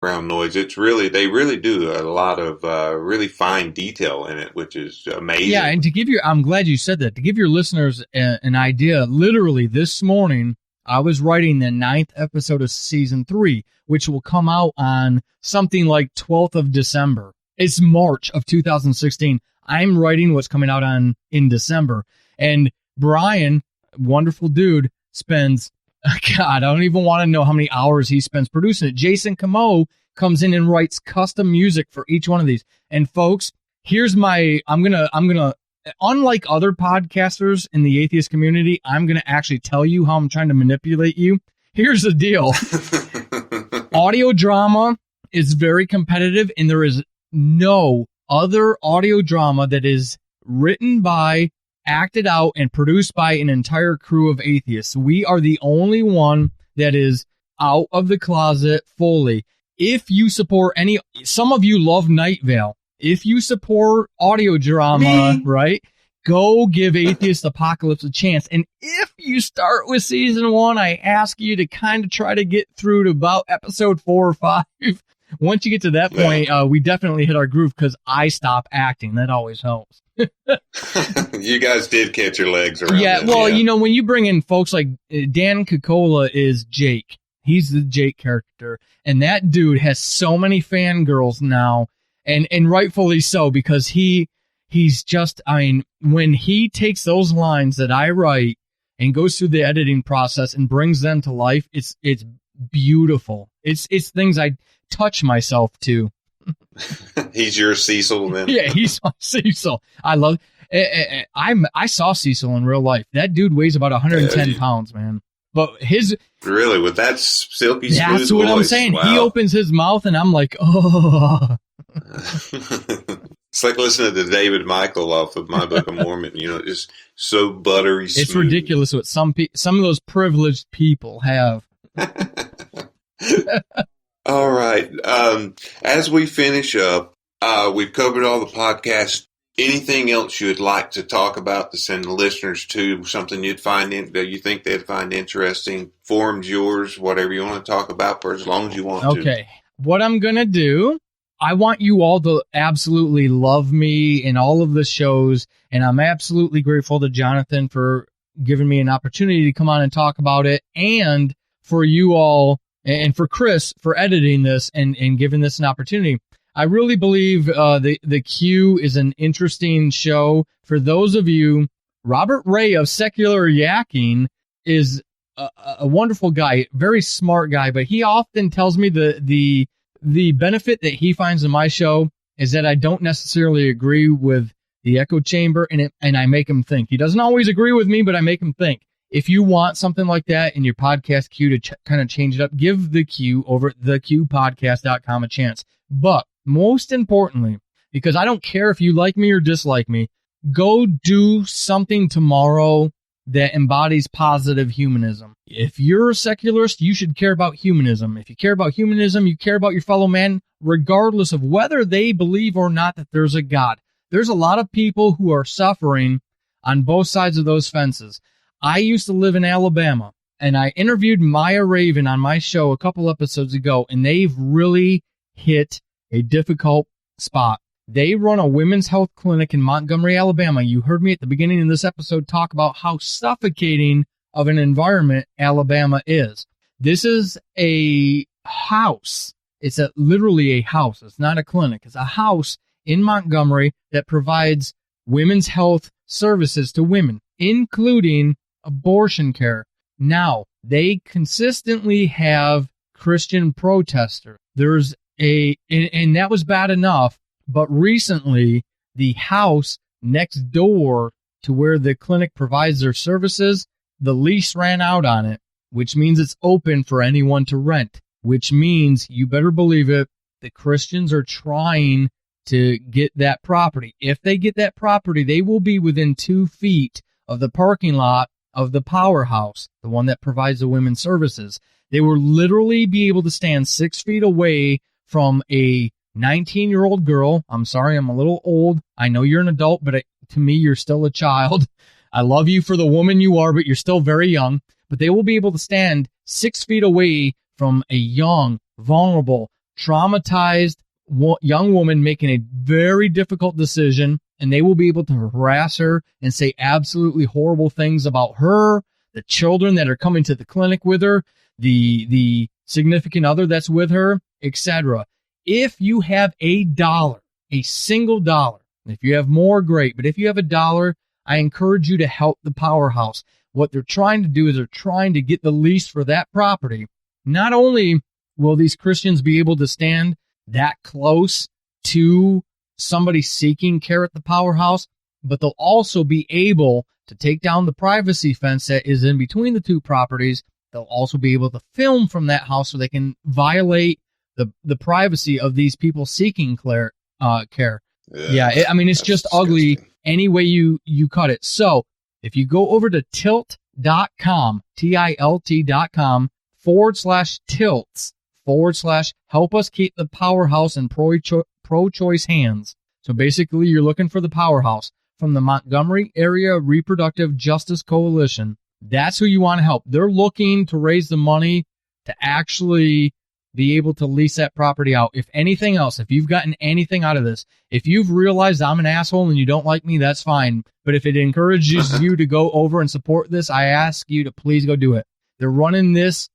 background noise. It's really, they really do a lot of really fine detail in it, which is amazing. Yeah, and I'm glad you said that. To give your listeners an idea, literally this morning, I was writing the 9th episode of season 3, which will come out on something like 12th of December. It's March of 2016. I'm writing what's coming out in December. And Brian, wonderful dude, spends, God, I don't even want to know how many hours he spends producing it. Jason Camo comes in and writes custom music for each one of these. And folks, here's I'm gonna unlike other podcasters in the atheist community, I'm gonna actually tell you how I'm trying to manipulate you. Here's the deal. Audio drama is very competitive, and there is no other audio drama that is written by, acted out, and produced by an entire crew of atheists. We are the only one that is out of the closet fully. If you support some of you love Night Vale. If you support audio drama, right, go give Atheist Apocalypse a chance. And if you start with season 1, I ask you to kind of try to get through to about episode 4 or 5. Once you get to that point, we definitely hit our groove because I stop acting. That always helps. You guys did catch your legs around. Yeah, well, you know, when you bring in folks like Dan Coca-Cola is Jake. He's the Jake character. And that dude has so many fangirls now. And rightfully so, because he's just, I mean, when he takes those lines that I write and goes through the editing process and brings them to life, it's beautiful. It's things I touch myself to. He's your Cecil, then. Yeah, he's my Cecil. I love. I saw Cecil in real life. That dude weighs about 110 pounds, man. But really, with that silky smooth that's what voice, I'm saying. wow. He opens his mouth, and I'm like, oh. It's like listening to David Michael off of My Book of Mormon. You know, just so buttery smooth. It's ridiculous what some of those privileged people have. All right. As we finish up, we've covered all the podcasts. Anything else you would like to talk about to send the listeners to? Something you'd find that you think they'd find interesting? Forum's yours. Whatever you want to talk about for as long as you want to. Okay. What I'm gonna do, I want you all to absolutely love me in all of the shows, and I'm absolutely grateful to Jonathan for giving me an opportunity to come on and talk about it, and for you all, and for Chris for editing this and giving this an opportunity. I really believe the Q is an interesting show. For those of you, Robert Ray of Secular Yakking is a wonderful guy, very smart guy, but he often tells me the benefit that he finds in my show is that I don't necessarily agree with the echo chamber, and I make him think. He doesn't always agree with me, but I make him think. If you want something like that in your podcast queue to kind of change it up, give the Q over at theqpodcast.com a chance. But most importantly, because I don't care if you like me or dislike me, go do something tomorrow that embodies positive humanism. If you're a secularist, you should care about humanism. If you care about humanism, you care about your fellow man, regardless of whether they believe or not that there's a God. There's a lot of people who are suffering on both sides of those fences. I used to live in Alabama, and I interviewed Maya Raven on my show a couple episodes ago, and they've really hit a difficult spot. They run a women's health clinic in Montgomery, Alabama. You heard me at the beginning of this episode talk about how suffocating of an environment Alabama is. This is a house. It's literally a house. It's not a clinic. It's a house in Montgomery that provides women's health services to women, including abortion care. Now, they consistently have Christian protesters. There's and that was bad enough, but recently the house next door to where the clinic provides their services, the lease ran out on it, which means it's open for anyone to rent, which means you better believe it, the Christians are trying to get that property. If they get that property, they will be within 2 feet of the parking lot of the powerhouse, the one that provides the women's services. They will literally be able to stand 6 feet away from a 19-year-old girl. I'm sorry, I'm a little old. I know you're an adult, but to me, you're still a child. I love you for the woman you are, but you're still very young. But they will be able to stand 6 feet away from a young, vulnerable, traumatized young woman making a very difficult decision, and they will be able to harass her and say absolutely horrible things about her, the children that are coming to the clinic with her, the significant other that's with her, etc. If you have a single dollar, if you have more, great, but if you have a dollar, I encourage you to help the Powerhouse. What they're trying to do is they're trying to get the lease for that property. Not only will these Christians be able to stand that close to somebody seeking care at the Powerhouse, but they'll also be able to take down the privacy fence that is in between the two properties. They'll also be able to film from that house so they can violate the privacy of these people seeking care. Yeah, it's just disgusting. ugly any way you cut it. So if you go over to tilt.com, TILT.com /tilts /help us keep the Powerhouse in pro-choice hands. So basically, you're looking for the Powerhouse from the Montgomery Area Reproductive Justice Coalition. That's who you want to help. They're looking to raise the money to actually be able to lease that property out. If anything else, if you've gotten anything out of this, if you've realized I'm an asshole and you don't like me, that's fine. But if it encourages you to go over and support this, I ask you to please go do it. They're running this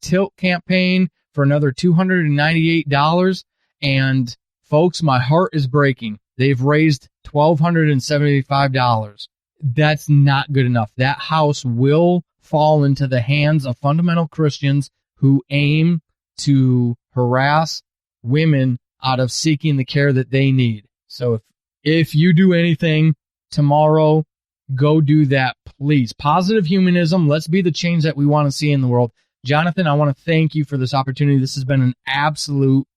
Tilt campaign for another $298. And folks, my heart is breaking. They've raised $1,275. That's not good enough. That house will fall into the hands of fundamental Christians who aim to harass women out of seeking the care that they need. So if you do anything tomorrow, go do that, please. Positive humanism. Let's be the change that we want to see in the world. Jonathan, I want to thank you for this opportunity. This has been an absolute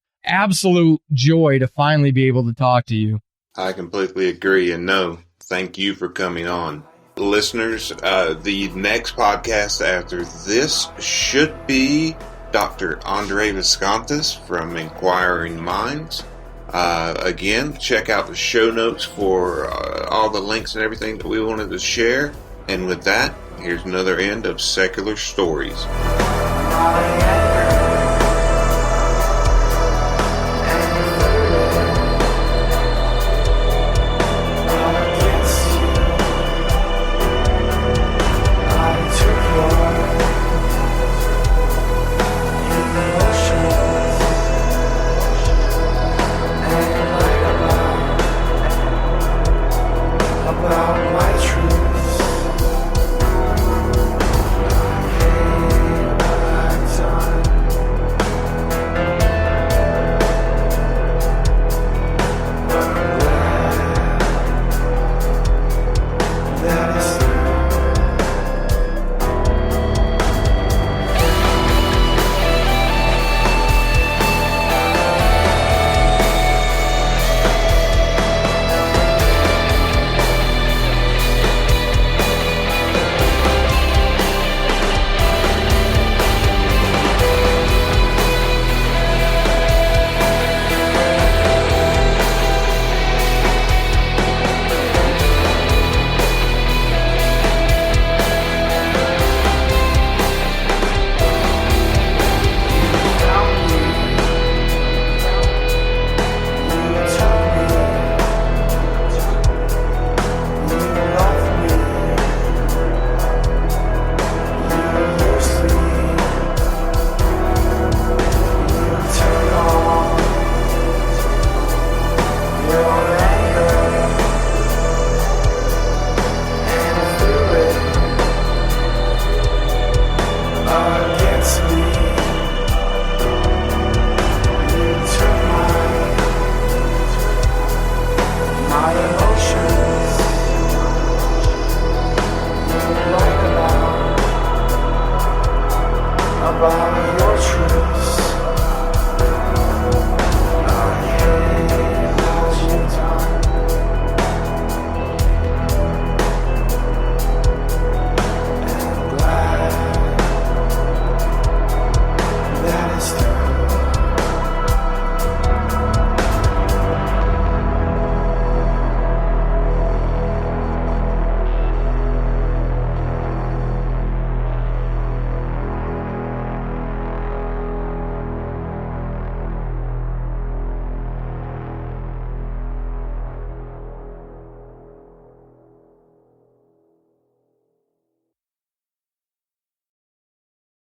joy to finally be able to talk to you. I completely agree. And no, thank you for coming on. Listeners, the next podcast after this should be Dr. Andre Viscontis from Inquiring Minds. Again, check out the show notes for all the links and everything that we wanted to share. And with that, here's another end of Secular Stories.